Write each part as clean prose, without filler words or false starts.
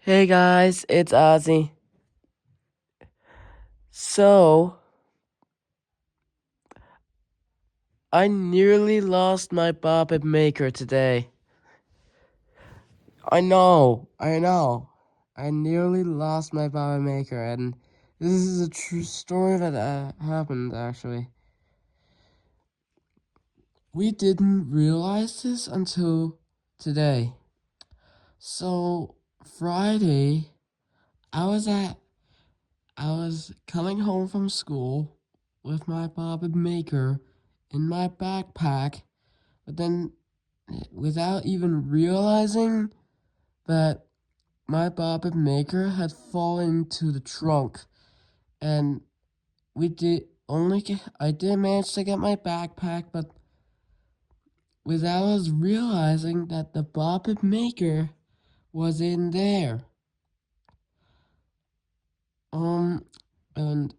Hey guys, it's Ozzy. So, I nearly lost my Bobbit Maker today. I know. I nearly lost my Bobbit Maker, and this is a true story that happened actually. We didn't realize this until today. So, Friday, I was at I was coming home from school with my Bobbit Maker in my backpack. But then, without even realizing that my Bobbit Maker had fallen into the trunk, and I did manage to get my backpack, but without us realizing that the Bobbit Maker was in there. And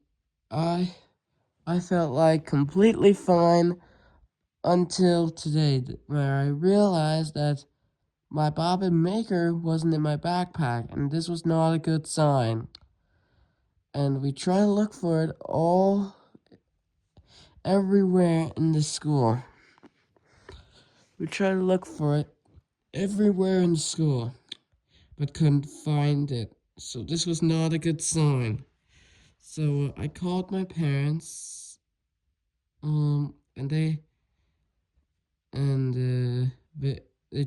I I felt like completely fine until today, where I realized that my Bobbit Maker wasn't in my backpack, and this was not a good sign. And we tried to look for it everywhere in the school. We tried to look for it everywhere in the school, but couldn't find it. So this was not a good sign. So I called my parents, and they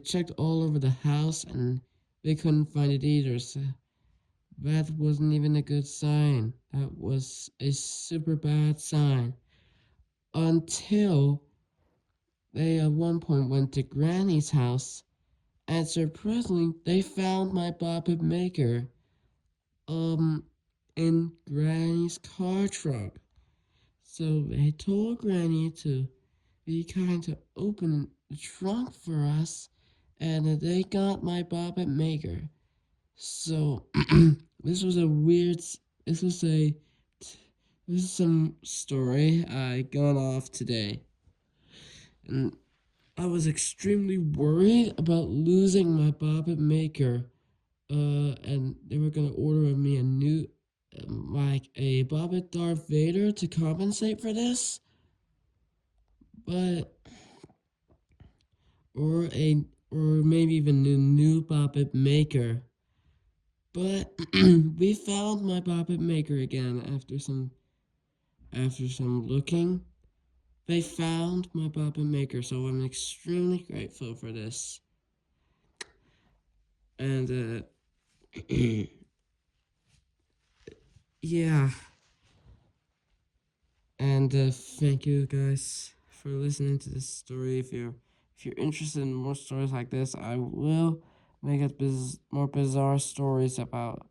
checked all over the house, and they couldn't find it either. So that wasn't even a good sign. That was a super bad sign. Until they at one point went to Granny's house, and surprisingly, they found my Bobbit Maker, in Granny's car trunk. So they told Granny to be kind to open the trunk for us, and they got my Bobbit Maker. So this was a weird. This was a. This is some story I got off today, and I was extremely worried about losing my Bobbit Maker. And they were gonna order me a new, like a Bobbit Darth Vader to compensate for this, but or a or maybe even a new Bobbit Maker. But we found my Bobbit Maker again after some looking. They found my Bobbit Maker, so I'm extremely grateful for this. And yeah. And thank you guys for listening to this story. If you're interested in more stories like this, I will make it more bizarre stories about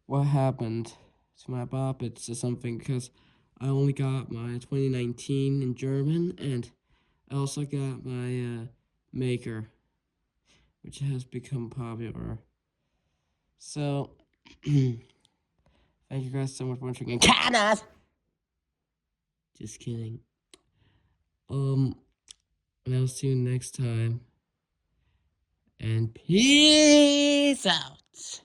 what happened to my Bobbits or something, because I only got my 2019 in German, and I also got my Maker, which has become popular. So, thank you guys so much for watching. And Canas! Just kidding. And I'll see you next time. And peace out.